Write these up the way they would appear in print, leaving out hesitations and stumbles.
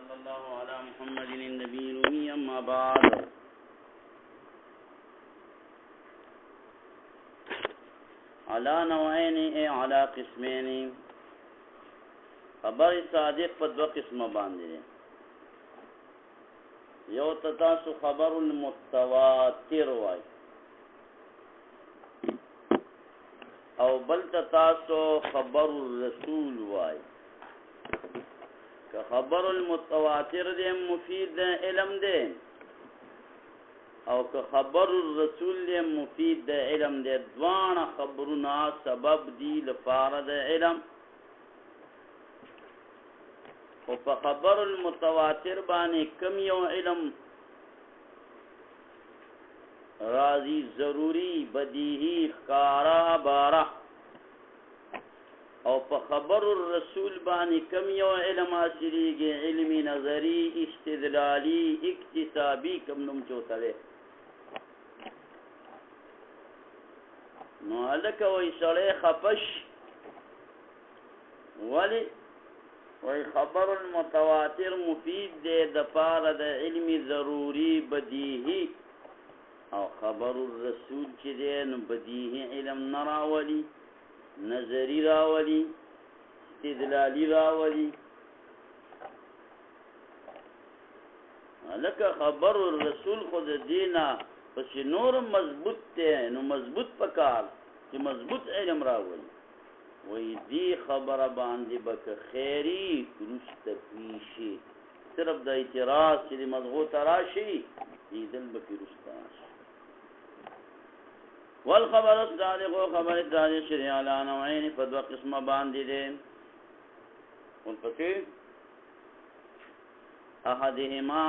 وصلى الله على محمد النبي الأمي أما بعد على نوعين على قسمين خبر صادق په دوه قسمه باندې یو تاسو خبر المتواتر وای او بل تاسو خبر الرسول وای که خبر المتواتر دې مفید علم دې او که خبر الرسول دې مفید علم دې دوانه خبرونه سبب دی لپاره د علم او په خبر المتواتر باندې کم یو علم راضی ضروری بدیهی خارا بارا او په خبر الرسول باندې کم یو علم حاصلېږي علمي نظری استدلالی اکتسابی کم نوم چوتله نو الکه وای سړی خفش ولی وای خبر المتواتر مفید دی د پاره د علمي ضروری بدیهی او خبر الرسول چې دی نو بدیهی علم نراولی نظری راولی استدلالی راولی لکه خبر الرسول خود دینا پس نور مضبوط ته نو مضبوط پکار چې مضبوط علم راولی وی دی خبر باندې بک خیری رشت پیشی صرف د اعتراض چې مضغوط راشي دې دل بک رشت راشي والخبر الصادق خبر الصادق شریع علی نوعین په دوه قسمه باندې دي ولپکې احدهما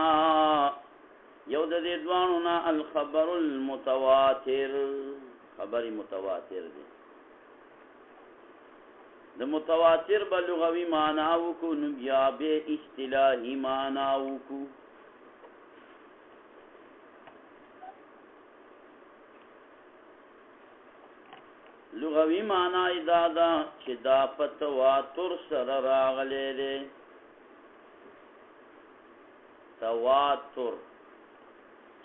یو د دې دوانو نه الخبر المتواتر خبر متواتر دی د متواتر په لغوي معنی او کو نو بیا به اصطلاحي معنی او کو لغوی معنی دا چې دا په تواتر سره راغلی دی تواتر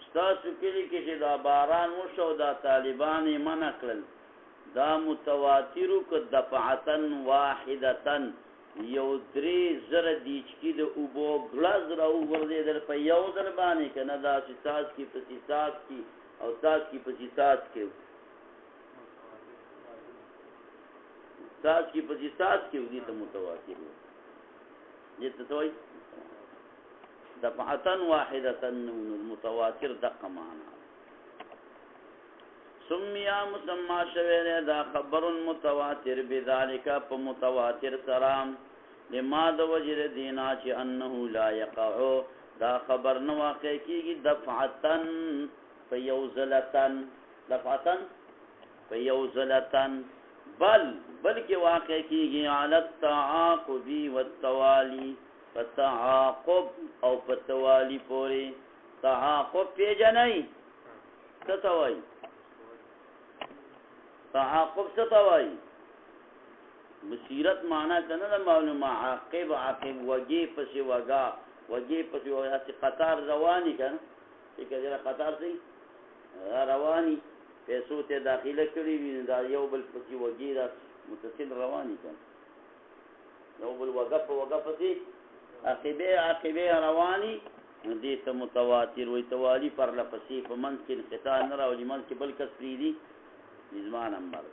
ستاسو کلی کې چې دا باران وشو دا طالبان یې منع کړل دا متواترو که دفعتن واحدتن یو 3000 دیچکی د اوبو ګلاس را وګرځېدل په یو ځل باندې که نه دا چې تاسو کې پسې تاسو کې او تاسو کې پسې تاسو کې تاسو کې پسې تاسو کې ودی ته متواتر دي ته توي دفعتن واحدتن المتواتر دقه معنا سمیا مسما شویل دا خبر متواتر بذالک په متواتر سلام لما د وجر دینا چې انه لا يقع دا خبر نو واقع کیږي دفعتن فیوزلتن دفعتن فیوزلتن بلکې واقع کیږي علی التعاقب والتوالی فتعاقب او فتوالی پوری تعاقب پیجنای ستوي تعاقب ستوي بصیرت معنا کنه د معلومه عاقب وجی پس وگا وجی پس وجا قطار رواني کنه چې کله قطار سي رواني پیسو ته داخله کړی وي دا یو بل پسې وږي دا متصل رواني کړي یو بل وقف دي عقبه رواني دې ته متواتر وي توالي پر لپسې په من کې انقطاع نه راولي من کې بل کس پریدي نظام نمبر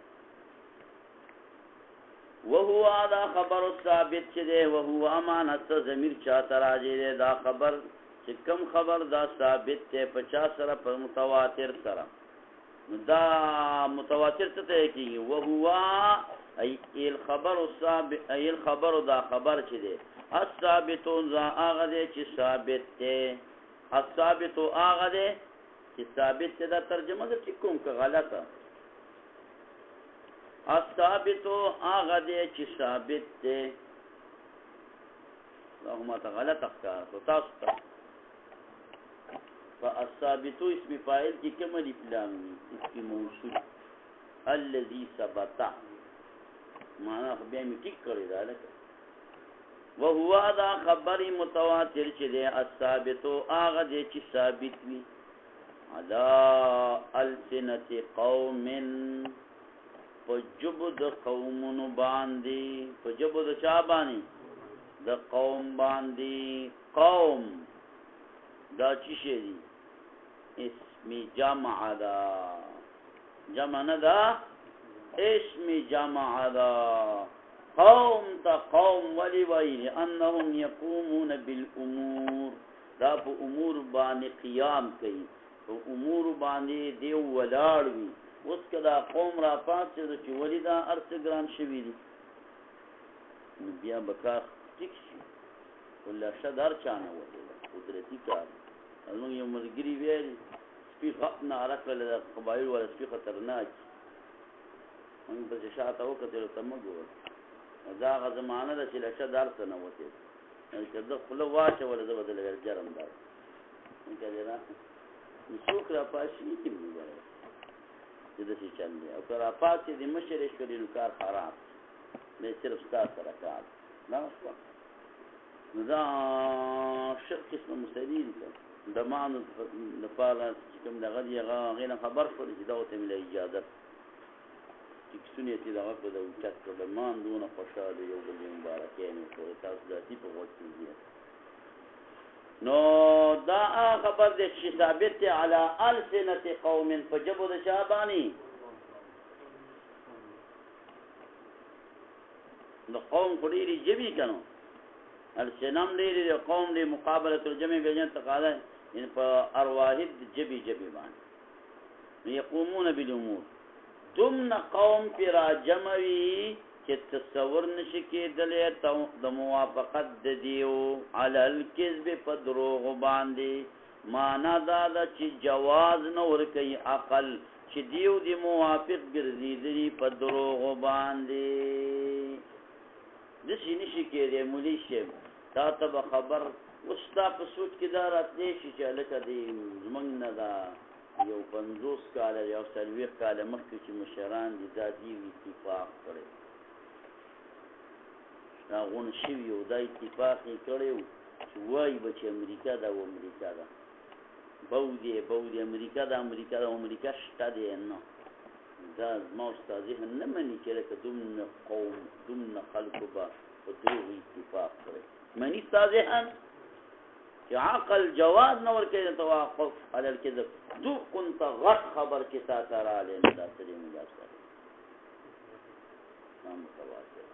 وهو هذا خبر ثابت چې ده وهو امانت ضمیر چا تراجه دا خبر چې کم خبر دا ثابت ته 50 سره پر متواتر سره دا متواتر څه ته کیږي وهو ای الخبر الثابت ای الخبر دا خبر چې ده الثابت ذا هغه دې چې ثابت ده الثابت هغه دې چې ثابت ده دا ترجمه ده چې کوم که غلطه الثابت هغه دې چې ثابت ده اللهم تعالی تخکار تاسو ته فالثابت اسم فاعل کی کم الف لام اسم موصول الذي ثبت معنا خو بیا می ټیک کړی دا لکه وهو دا خبر متواتر چې دی الثابتو هغه دی چې ثابت وي علی السنة قوم پجب د قومونو باندې پجب د چا باندې د قوم باندې قوم دا چی شي دی اسم جمع دا جمع نه دا اسم جمع دا قوم تا قوم ولی وی انهم یقومون بالامور دا په امور باندې قیام کوي په امور باندې دی ولاړ وي اوس کدا قوم را پاتې چې ولی دا ارتګران شوی دی بیا بکا ټیک شي ولا شدار چانه وته قدرتی کار نو یو مرګری ویل سپی خپنا راکړل د قبایل ولا سپی خطرناک موږ په شاته وکړو ته موږ دا غ زمانه د چې شدار څنګه وته چې د خپل واچ ولا د بدل جرم دا کله را مسوک را پاشي کې موږ چې د څه چل دی او را پاتې د مشر شوري نو کار خراب نه صرف ستاسو سره کار نه نو دا شرک اسم مستدین د مان د پاله چې کوم دغه دی غیر خبر شو چې دا ته ملي اجازه چې سنتي دغه په د چت په مان دونه خوشاله یو بل مبارکین او تاسو د دې په وخت کې نو دا خبر دې چې ثابت علی السنة قوم فجبوا د شابانی نو قوم خوري جبي کنو السنام لري قوم دې مقابله الجمع بجن تقاله ان په ارواحد جبي باندې يقومون بالامور تم قوم پر جمعي چې تصور نشي کېدلې د موافقت د دیو علی الکذب په دروغ باندې معنا دا چې جواز نه ور کوي عقل چې دیو دی موافق ګرځېدلی په دروغ باندې د شي نشي کېدې مولي شه تا ته خبر وستا په سوچ کې دا راتلې چې لکه دې زمنګ نه دا یو 50 کال یو 40 کال مخکې چې مشران دي دادی اتفاق کړي راغون شي یو د اتفاق کړي چې وای به امریکا دا و امریکا دا بودی امریکا دا امریکا شته دی نو دا ما استاد نه مني چې لکه دومره قوم دومره خلکو به په دروغ اتفاق کړي مني استاد چې عقل جواز نور کې توافق علی الكذب دو كنت غټ خبر کې تا ترا له مداسري مداسره نام تواتر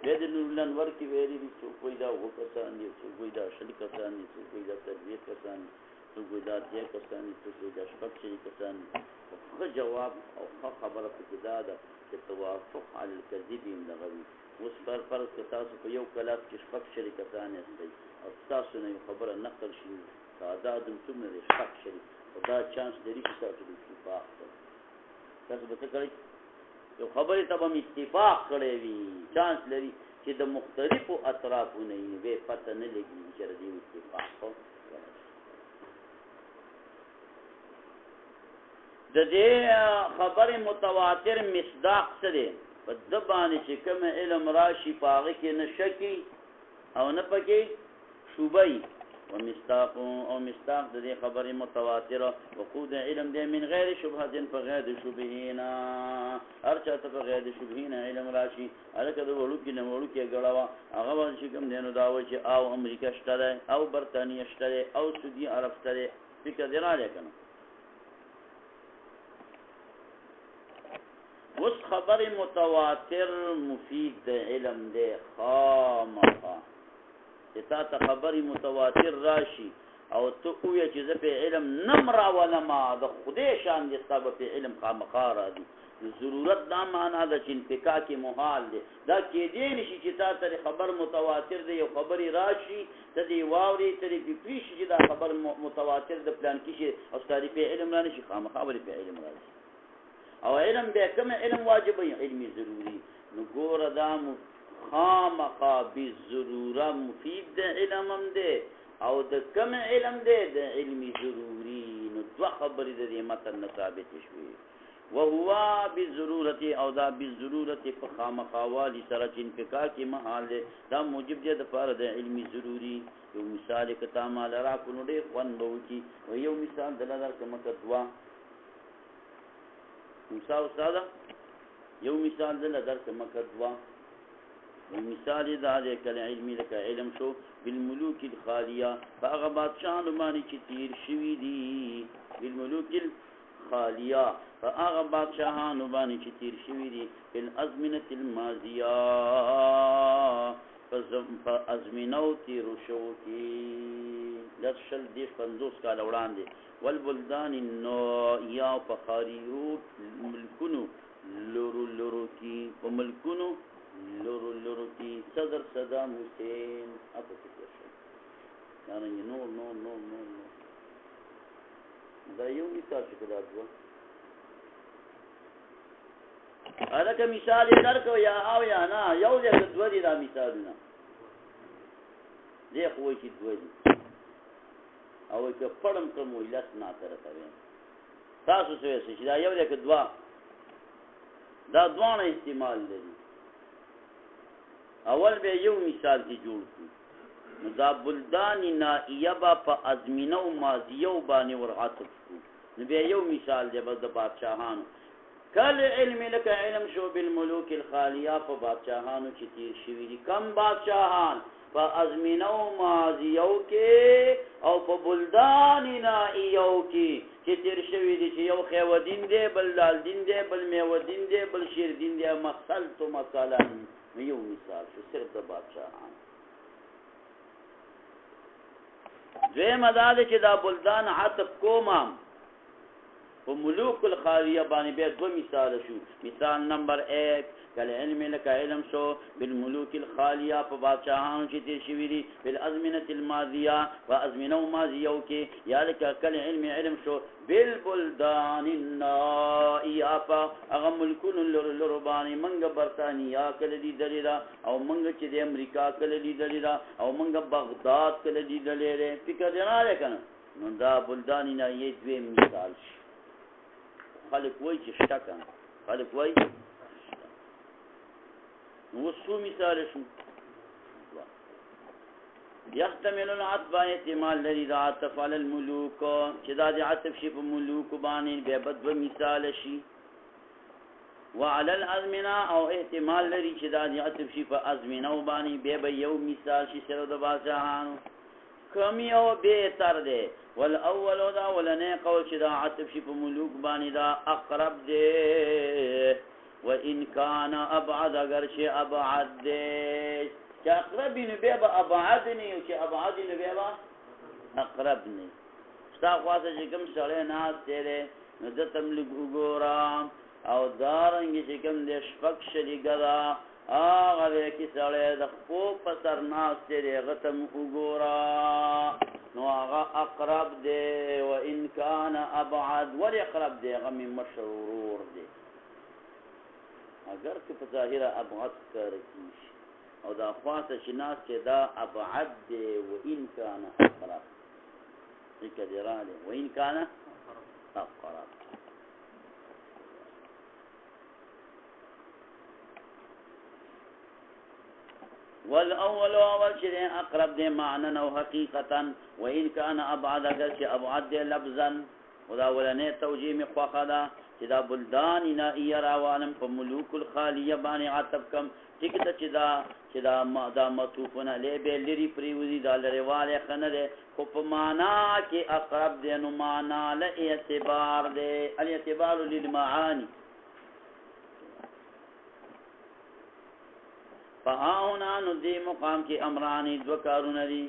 دې نورلن ورکی ویری چې کوئی دا وکړان دي چې کوئی دا شل کسان دي چې کوئی دا تدبیر کسان چې کوئی دا دې کسان دي چې کوئی دا شپږ شي کسان خو جواب او خبره کې دا ده چې توافق علی الكذب مدغوي اوس پر تاسو په یو کلاس کې شپږ شي کسان یې او تاسو نه خبره نقل شي تعداد څومره دي شپږ شي دا چانس لري چې تاسو د اتفاق تاسو به څه کوئ یو خبره ته به اتفاق کړی وي چانس لري چې د مختلفو اطرافونو یې به پته نه لګي چې د اتفاق د دې خبره متواتر مصداق څه دی په د باندې چې کوم علم راشي پاغه کې نه شکی او نه پکې شوبای ومستاق او مستاق د دې خبره متواتره وقود علم دې من غیر شبهه فغیر شبهینا ارچا ته غیر شبهینا علم راشي الکه د وړو کې نه وړو کې غړوا هغه باندې کوم دینو دا و چې او امریکا شته او برتانیې شته او سعودي عرب شته فکر دی را لکنه اوس خبر متواتر مفید علم دې خامخا چې تا ته خبر متواتر راشي او ته وې چې زه په علم نمرا ولا ما د خدای شان دې سبب په علم خامخا را دي ضرورت دا معنا ده چې انفکاک محال دي دا کې دې نشي چې تا ته خبر متواتر دی یو خبري راشي ته دی واوري ته دی پیښ چې دا خبر متواتر د پلان کې شي او ستاري په علم نه شي خامخا ولې په علم راشي او علم به کوم علم واجب وي علمي ضروري نو ګور دا خامخا بالضروره مفید د علم هم دی او د کوم علم دی د علمي ضروري نو دوه خبرې د دې متن ثابت شوي وهو بالضرورت او دا بالضرورت په خامخوالی سره چې انفکاک کې محال دی دا موجب دی د پاره د علمي ضروري یو مثال کته مال را کو نو ډېر خوند وکي او یو مثال دلته کومه دوا استاد یو مثال دلته کومه دوا مثال دا د کله علمي لکه علم شو بالملوک الخالیه هغه بادشاہانو باندې چې تیر شوی دي بالملوک الخالیه هغه بادشاہانو باندې چې تیر شوی دي بالازمنه الماضیه فازمنو تیر شو کی لشل دی 50 کال وړاندې والبلدان النائیه فخاریو ملکونو لورو کی وملکونو لورو کی صدر صدام حسین اپا فکر شو یعنی نور دا یو مثال شکل آدوا ادکا مثال درکو یا آو یا نا یو دیکھ دو دی دا مثالونا دیکھ وی چی دو دی او که پڑم کموی لس ناتر تبین تاسو سویسی چی دا یو دیکھ دوا دا دوانه استعمال دی اول به یو مثال کی جوړ کړو دا بلدان نائیه با په ازمینه او ماضیه باندې ورعطف کو نو به یو مثال دی بس د بادشاہانو کله علم لکه علم شو بالملوک الخالیه په بادشاہانو چې تیر شوی دي کم بادشاہان په ازمینه او ماضیه کې او په بلدان نائیه کې چې تیر شوی دي چې یو خیودین دی بل لال دین دی بل میودین دی بل شیر دین دی مخصل تو مثلا یو مثال شو صرف د بادشاہان دویم ادا ده چې دا بلدان عطف کومام په ملوک الخالیه باندې به دو مثال شو مثال نمبر 1 کله علم لکه علم شو بالملوک الخالیه په بادشاہانو چې تیر شوی دي بالازمنه الماضیه وازمنه ماضیه کې یا لکه کله علم شو بالبلدان النائیه هغه ملکونو لور باندې منګه برتانیا کله دي دلیدا او منګه چې د امریکا کله دي دلیدا او منګه بغداد کله دي دلیدا فکر دی نه کنه نو دا بلدان نائیه دوی مثال شي خلق وای چې شټکا خلق وای نو څو مثال شو يحتمل العطف احتمال لري دا عطف على الملوك چې دا د عطف شي په ملوک باندې به بد مثال شي وعلى الازمنه او احتمال لري چې دا د عطف شي په ازمنه باندې به یو مثال شي سره د بادشاہانو کمی او بهتر دی والاول دا ولنه قول چې دا عطف شي په ملوک باندې دا اقرب دی وان كان ابعد اگر شي ابعد دی چې اقرب نه به ابعد نه او چې ابعد نه به اقرب نه ستا خواته چې کوم سره ناس تیرې نو د تملک وګورم او دارنګ چې کوم د شپک شریګا هغه کې سره د خو په سر ناس تیرې غتم وګورا نو هغه اقرب دی وان كان ابعد ور اقرب دی هغه مشرور دی اگر که په ظاهره ابعد کار کیږي او دا خاصه شناس چې دا ابعد دی وان كان اقرب ذکراله وان كان اقرب والاول اول چې اقرب دی معنا او حقیقتا وان كان ابعد اگر چې ابعد دی لفظا ودا ولنه توجیه مخخه ده چې دا بلدان نائیه راوالم په ملوک الخالیه باندې عطف کم ټیک ته چې دا مطوفونه له به لري پریوزي دا لريواله خنه ده خو په معنا کې اقرب دی نو معنا له اعتبار دی الاعتبار للمعاني فهاونا نو دی مقام کې امرانی دو کارونه دي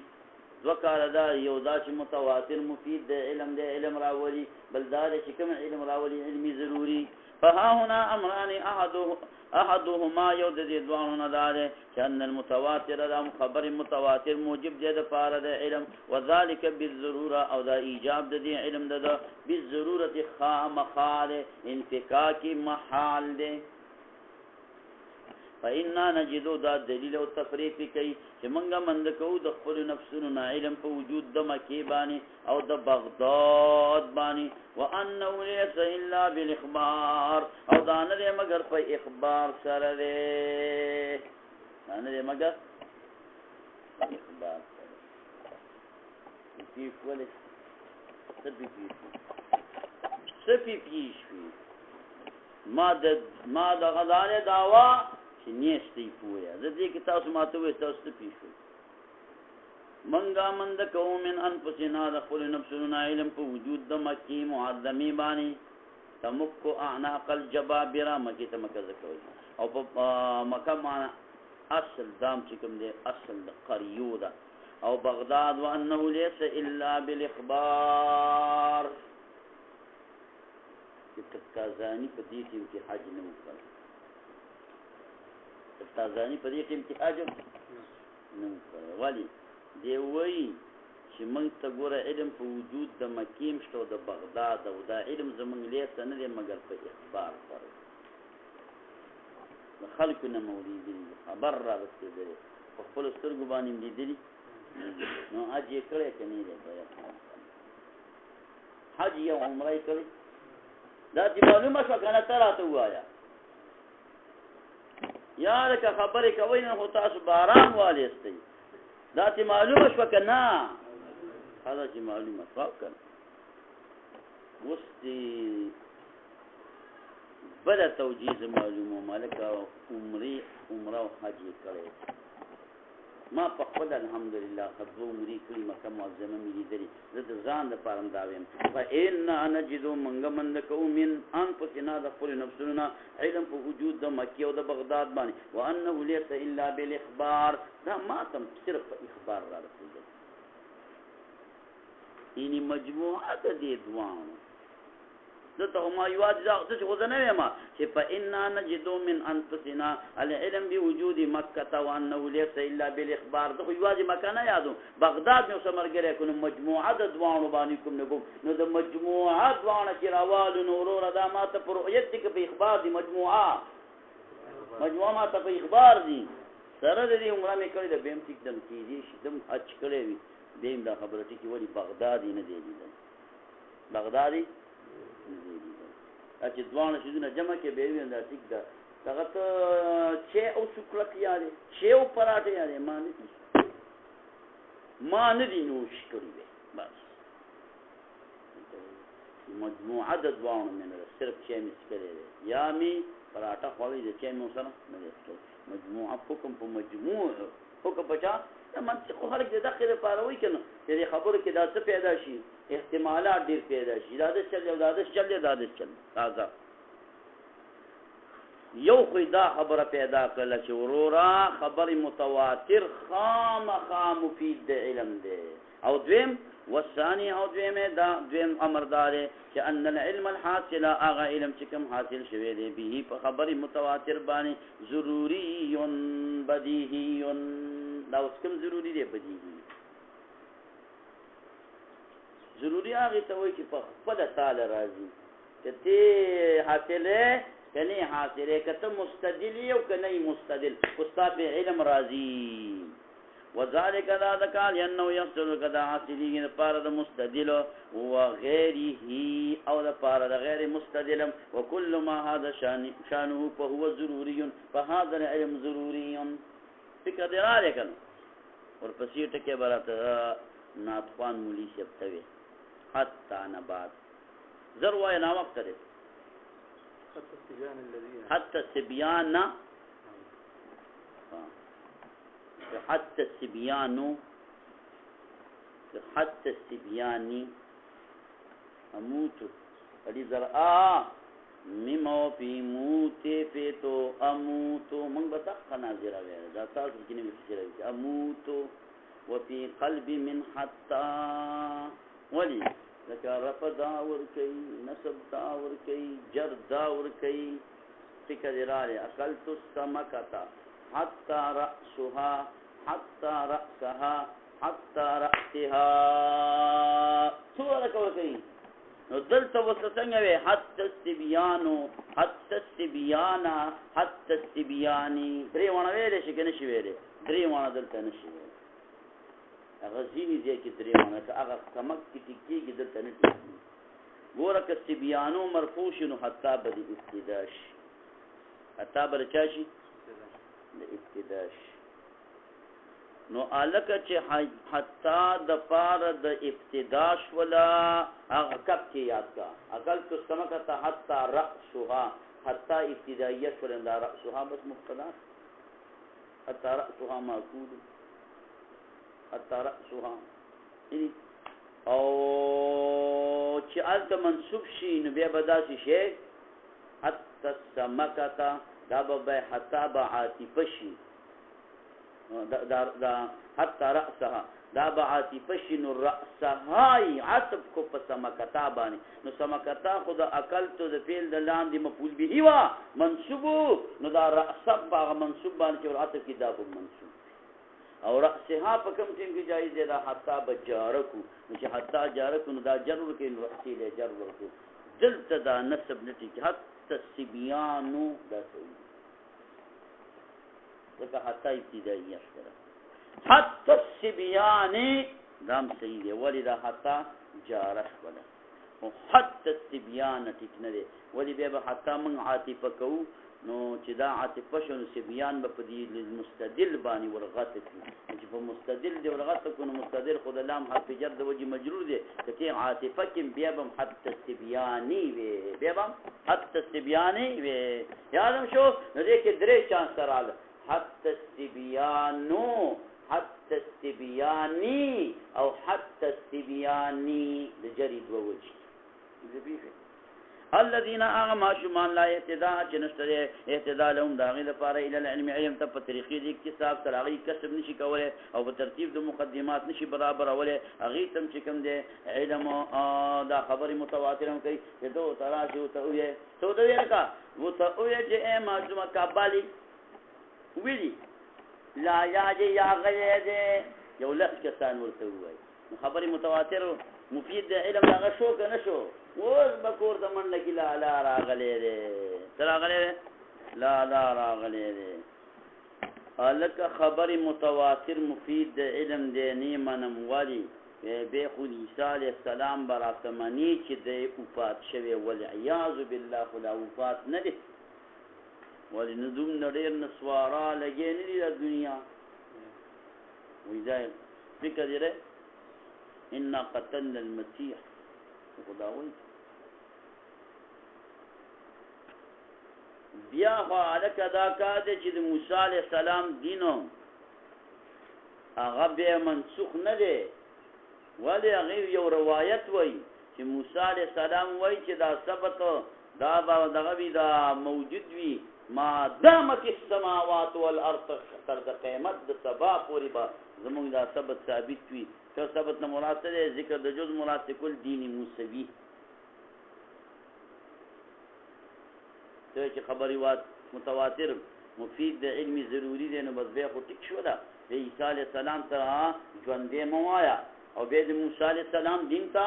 دو کار دا یو دا چې متواتر مفید دی علم راولي بل دا چې کوم علم راولي علمي ضروري فهاونا امرانی احدهما یو د دې دوانو نه دا چې ان المتواتر دا خبر متواتر موجب دی د فار د علم وذالک بالضروره او دا ایجاب د دې علم د بالضروره خامخال انفکاک محال دی فإنا نجدو دا دلیل او تفریق کوي چې منګه مند کوو د خپل نفسونو نه علم په وجود د مکی باندې او د بغداد باندې وانه ليس الا بالاخبار او دا نه مگر په اخبار سره دی نه مگر اخبار سره پیښ ولې سپی پیښ ما د غزانه داوا چې نیستی پویا زه دې کې تاسو ماته وې تاسو پیښو منګا مند کوم من انفسنا دخل نفسنا علم په وجود د مکی معظمی باندې تمکو اعناق الجبابره مکی تمکه کوي او په مکه معنا اصل دام چې کوم دی اصل د قریو ده او بغداد وانه ليس الا بالاخبار تازانی په دې کې حج نه وکړ تازانی په دې کې حج نه وکړ ولی دی وای چې موږ ته ګوره علم په وجود د مکیم شته د بغداد او دا علم زموږ لیست نه دی مگر په اخبار سره خلکو نه مولیدي خبر را رسېدلی په خپل سترګو باندې لیدلی نو حج یې کړی که نه دی حج یا عمره یې کړی دا چې معلومه شوه که نه ته راته ووایه یا لکه خبرې کوئ نه خو تاسو باران والیستی دا چې معلومه شوه که نه دا چې معلومه شوه که نه اوس دې بله توجیه معلومه مالکه عمره او حج یې کړی ما په خپل الحمدلله خدو عمرې کړي مکه معظمه مې لیدلې زه د ځان دپاره هم دا ویم فإنا نجدو منګه مند کوو من انفسنا د خپلو نفسونو نه علم په وجود د مکې او د بغداد باندې وانه ليس الا بالاخبار دا ما ته صرف په اخبار را رسېدل یعنې مجموعه د دې دواړو دته ما یوازې دا څه خو زه نه ویم چې فإنا نجدو من انفسنا العلم بوجود مکة وانه ليس الا بالاخبار زه خو یوازې مکه نه یادوم بغداد مې اوس ملګری کړو مجموعه د دواړو باندې کوم نه کوم نو د مجموعه دواړه چې راوالو نو وروره دا ما ته په رؤیت دي که په اخبار دي مجموعه ما ته په اخبار دي سره د دې عمره مې کړې ده بیا هم ټیک دم کېدی شي دم حج کړی وي بیا هم دا خبره ټیکي ولې بغداد یې نه دی لیدلی بغداد یې چې دواړه شیزونه جمع کې به وي دا ټیک ده دغه ته چې او شکرک یادې چې او پراټه یادې ما نه دي نوش کړی وي بس مجموعه د دواړو مې نه صرف چې مې څکلې ده یا مې پراټه خوړلې ده چې مې سره نه ده مجموعه حکم په مجموعه حکم پچا دا منطق خلک د دغه لپاره وایي کنه چې خبرو کې دا څه پیدا شي احتمالات ډیر پیدا شي دا د چل تازه یو خو دا خبره پیدا کړل چې ورورا خبر متواتر خامخا مفید د علم دی او دویم والثاني او دویم امر دار چې ان العلم الحاصل اغه علم چې کوم حاصل شوی دی به په خبر متواتر باندې ضروری بدیهی دا اوس کوم ضروری دی بدیهی ضروری هغه ته وایي چې په خپل تعالی راځي چې ته حاصله کني حاصله کته مستدل یو کني مستدل استاد علم راځي وذلك ذلك لانه يحصل كذا حاصلين بارد مستدل وغيره او بارد غير مستدل وكل ما هذا شانه فهو ضروري فهذا العلم ضروري فکر دی را لیکن ورپسې ټکي براته ناطقان مولی شپتوي حتى نبات ذروه نا وقت ده حتى السبيان اموت ادي زرا ممو پی موتی پیتو اموتو منگ بطق نازره ویره دا تاسو کنی بسیره ویره اموتو وفي قلبي من حتى ولي لکه رفع داور کئی نصب داور کئی جر داور کئی فکر اراره اقلت السمکتا حتى رأسها حتى رأسها حتى رأسها سوره کول کئی نو دلته وسه څنګه وي حتی حتى السبيان حتى السبياني درې وانه ویلې شي که نشي ویلې درې وانه دلته نشي ویلې هغه ځینې ځای کې درې وانه که هغه کمک کې ټیکېږي دلته نه ټیکېږي ګوره که سبیانو مرفوع شي نو حتی به د ابتدا شي حتی به د چا شي د ابتدا شي نو الکه چې حتی د پاره د ابتدا شوله هغه کب کې یاد کا اقل تو سمکته حتی رأسها حتی ابتدائیه شوله دا رأسها بس مبتدا حتی رأسها معقول حتی رأسها او چې الته منصوب شي نو بیا به داسې شي حتی السمکته دا به حتی به عاطفه شي دا حتی رأسها دا با عاطفه شي نو رأسهای عطف کو په سمکتا باندې نو سمکتا خو د اکلتو د فعل د لاندې مفعول به وا منصوب نو دا رأسب باغ منصوب باندې او عطف کې دا به منصوب او رأسها په کوم ټیم کې جایز دی دا حتی بجارکو نو چې حتی جارکو نو دا جر ورکې نو رأسی له جر ورکو دلته دا نسب نتی کې حتی السبیانو دا صحیح لکه حتی ابتدائیه شوله حتی السبیانی دام صحیح دی ولی دا حتی جاره شوله حتی السبیان ټیک نه دی ولی بیا به حتی من عاطفه کوو نو چې دا عاطفه شو نو سبیان به په دې مستدل باندې ورغته کړي چې په مستدل دی ورغته کو نو مستدل خود لام حرف جر د وجه مجرور دی چې عاطفه کې بیا به حتی السبیانی وي بیا به حتی السبیانی وي یادم شو نو دې کې درې چانس رااله حتى السبياني او حتى السبياني لجريد ووجه الذين اغما شمان لا اهتداء جنشتره اهتداء لهم داغي لپاره الى العلم علم ته په طریقې د اکتساب تراغي کسب نشي کوله او په ترتیب د مقدمات نشي برابر اوله اغي تم چې کوم دی علم دا خبر متواترم کوي چې دو تراشي او ته وي تو دوی لکه وو ته وي چې معلومه کابالي ویلی لا یاجی یا غیده یو لس کسان ورته وای خبری متواتر مفید د علم هغه شو که نه شو اوس به کور د منډه کې لا راغلی دی څه راغلی دی لا راغلی دی هلکه خبری متواتر مفید د علم دی نه منم ولي بیا خو عیسی علیه السلام به راته مني چې دی وفات شوی والعیاذ بالله خو لا وفات نه دی ولی ندوم نډیر نسوارا لګې نه دي د دنیا وی ځای فکر دی ان قتلنا المسيح خدا وی بیا خو الکه دا کار دی چې د موسی علیه السلام دینو هغه بیا منسوخ نه دی ولی هغه یو روایت وای چې موسی علیه السلام وای چې دا ثبت دا دغه وی دا موجود وی ما دامت السماوات والارض تر د قیامت د سبا پوری با زموږ دا ثبت ثابت وي که ثبت نه مراد دی ذکر د جز مراد کل دین موسوی ته چې خبري وات متواتر مفید د علمي ضروری دی نو بس بیا خو ټیک شو دا د عیسی علیه السلام ته ژوندې موایا او بیا د موسی علیه السلام دین ته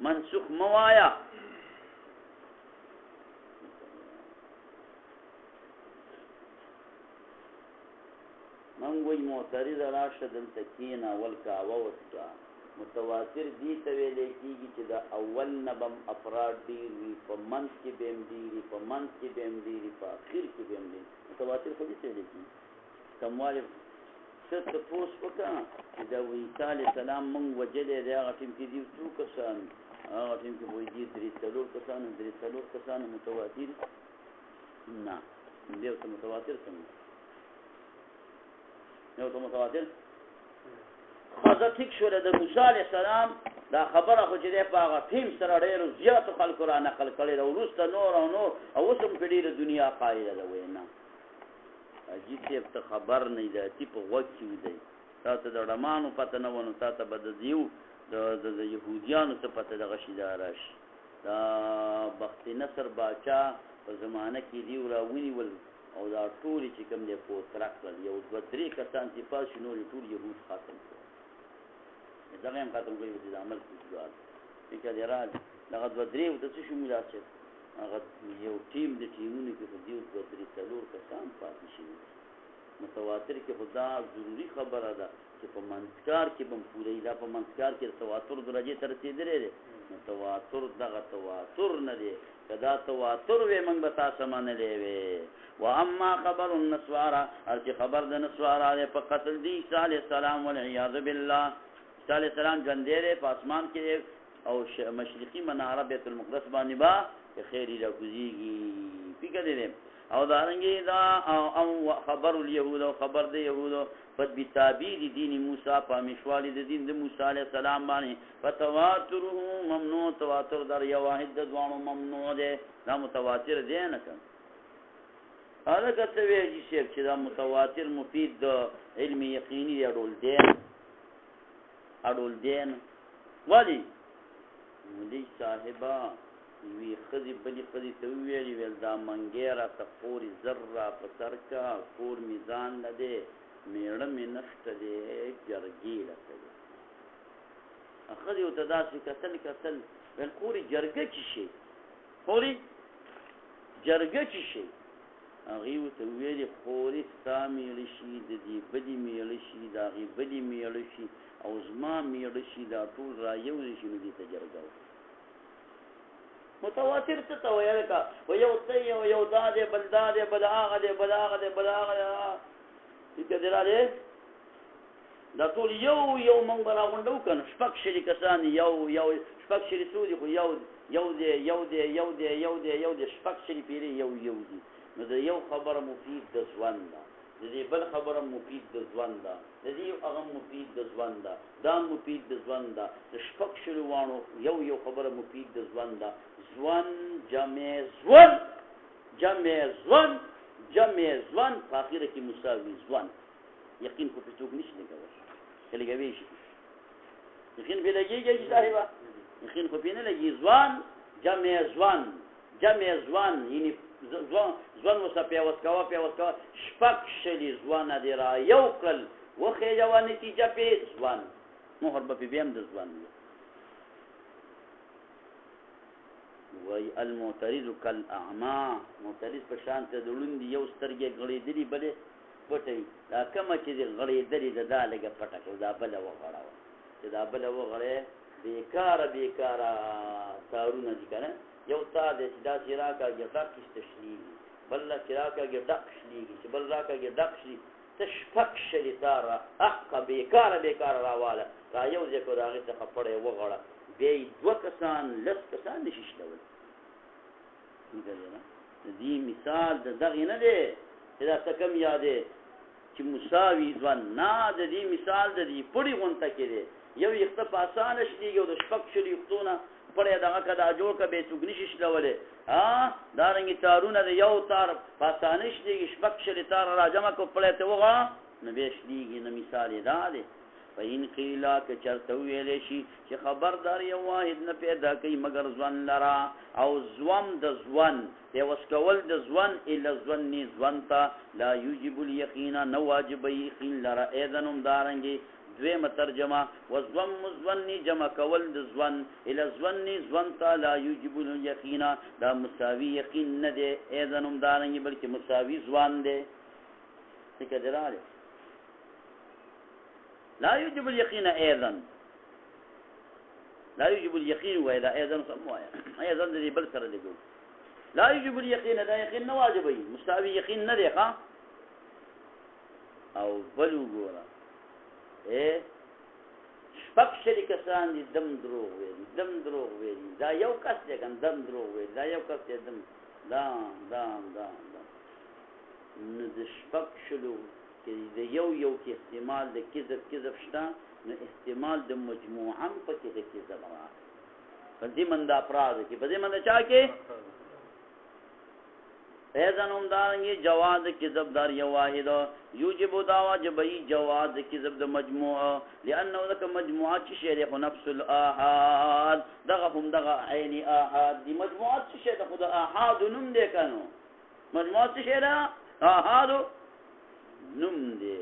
منسوخ موایا من وی معترض راشه دلته کینا اول کاوه وسکا متواتر دی ته ویلې کیږي چې دا اول نبم افراد ډیر وي په منځ کې بیم ډیری په منځ کې بیم ډیری په اخر کې بیم ډیری متواتر خو دې څه لیکي کمواله ست پوس وکړه چې دا عیسی علیه السلام مونږ وجلې دا غټیم کې دی څو کسان هغه ټیم کې وایي دي درې څلور کسان متواتر نه دې ته متواتر څنګه نو ته متواتر خاصه ټیک شوله د موسی علیه السلام دا خبره خو چې دی په هغه ټیم سره ډېرو زیاتو خلکو را نقل کړې ده وروسته نور او اوس هم په ډېره دنیا قایله ده وینا عجیب صاحب ته خبر نه دی تی په غوږ کې دی تا ته د ډمانو پته نه ونه تا ته به د دیو د یهودیانو څه پته دغه شي دا راشي دا بخت نصر باچا په زمانه کې دیو را ونیول او دا ټول چې کوم دی په ترک یو دوه درې کسان چې پاس نور ټول يهود ختم کړ زغم ختم کوي د عمل کوي فکر دی راځي دا دوه درې د څه شو ملاسه هغه یو ټیم د ټیمونو کې خو دیو 2-3 کسان پاتې شوي متواتر کې خدا ضروری خبره ده چې په منځکار کې به پوره دا په منځکار کې تواتر درجه ته رسېدلی دی تواتر دغه تواتر نه دی کدا تواتر وې موږ به تاسو منلې وې واما خبر النسوارا چې خبر د نسوارا په قتل دی عیسی علیه السلام والعیاذ بالله عیسی علیه السلام ژوندی دی په اسمان کې او مشرقي مناره بیت المقدس باندې با خیری را کوزیږي فکر دې او دارنګي دا او خبر اليهود او خبر د يهودو په بتابیر دین موسی په مشوالي د دین د موسی عليه السلام باندې فتواتره ممنوع تواتر در یو واحد د دوانو ممنوع ده دا متواتر دی نه کوم هغه کته ویږي چې دا متواتر مفید د علم یقیني اډول دین ولی مولوی صاحبہ وی خزی بلی خزی تویلی ویل دا منگیرا تا خور ذرہ پسر کا خور میزان لده میرم نفت ده جرگی لده خزی و تداسی کتل ویل خوری جرگه چی شی خوری جرگه چی شی اغیو تویلی خوری ستا میلشی دی بدی میلشی دا غی بدی میلشی او زما میلشی دا طول را یوزشی نو دی تجرگه متواتر څه ته وایي لکه و یو ته یو دا دی بل دا دی بل هغه دی بل هغه دی بل هغه دی چې دا دی دا ټول یو مونږ به راغونډو که نه شپږ شلي کسان یو شپږ شلي څو دي خو یو دی شپږ شلي پیرې یو دي نو د یو خبره مفید د ژوند ده د دې بل خبره مفید د ژوند ده د دې هغه مفید د ژوند ده دا مفید د ژوند ده د شپږ شلو وانو یو خبره مفید د ژوند ده ژوند جمع ژوند په اخره کې مساوي ژوند یقین خو په څوک نشي لګوي چې لګوي شي یقین په لګيږي صاحبہ یقین خو په نه لګي ژوند جمع ژوند یعنی ځوان وسپیا وسکوا شپږ شلي ځوان دی را یو کل وخې جوه نتیجه په ځوان مهر به بیم د ځوان وای المعترض کالاعمى معترض په شان ته دړوند یو سترګې غړېدلې بلې پټې دا کومه چې غړېدلې دا لګه پټه کو دا بل وغړاوه چې دا بل وغړې بیکاره تارونه دي کنه یو تا د سدا سراکا ګډک استشلی بل سراکا ګډک شلی چې بل راکا ګډک شلی تشفق شلی تار حق بیکار راواله را یو ځکه راغی څخه پړې وغړه به دوه کسان لس کسان نشیشتول دې مثال د دغه نه دی چې دا څه کم یادې چې مساوي ځوان نه د دې مثال د دې پړې غونټه کې دی یو یخت په اسانه شلیږي او د شپږ شلی یختونه پړې دغه کدا جوړ ک به څوک نشي شلولې دا رنګي تارونه د یو تار په اسانه شلیږي شپږ شلی تار را جمع کو پړې ته وغه نه به شلیږي نه مثال دا دی فین قیلا که چرته ویلې شي چې خبردار یو واحد نه پیدا کوي مگر ځوان لرا او ځوام د ځوان دی وسکول د ځوان الا ځواني ځوانتا لا یوجب الیقین نو واجب یقین لرا اذنم دارنګي دویمه ترجمه وزوم مزونی جمع کول د ځوان الا ځواني ځوانتا لا یوجب الیقین دا مساوی یقین نه دی اذنم دارنګي بلکې مساوی ځوان دی څه کېدراله لا يجب اليقين ايضا لا يجب اليقين واذا ايضا سموها ايضا الذي بلسر اللي يقول لا يجب اليقين لا يقين واجبي مستوي يقين نديقه او بلو ګورا شپږ شریک سان دي دم دروغ ویلي دا یو کس دی کن دم دروغ ویلي دا یو کس دی دم دا نو د شپږ شلو کې د یو کې احتمال د کذب شته نو احتمال د مجموعاً پکې د کذب راځي په دې من د افراد کې په دې من چا کې اذنهم دارنګي جواز کذب دار یو واحد یوجب دا واجبي جواز کذب د مجموعه لانه ذک مجموعه چې شی د نفس الاحاد دغه عین احاد دی مجموعه چې شی د خدا احاد نوم دی کنو مجموعه چې شی د احاد نوم دی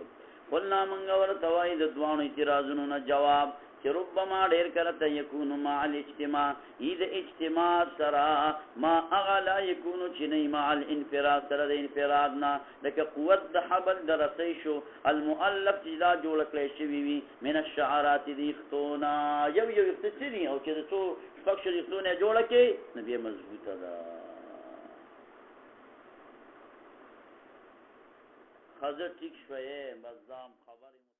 قلنا منگا ورطوائی د دوانو اعتراضونو نا جواب چې ربما ډېر کله ته یکونو مع الاجتماع ای د اجتماع سره ما هغه لا یکونو چې نه مع الانفراد سره د انفراد نه لکه قوت د حبل د رسۍ شو المؤلف چې دا جوړه کړی شوي وي من الشعرات د اختونه یو اخته څه دي او چې د څو شپږ شل اختونه جوړه کړي نو بیا مضبوطه ده حضرت ٹھیک شوئے بزام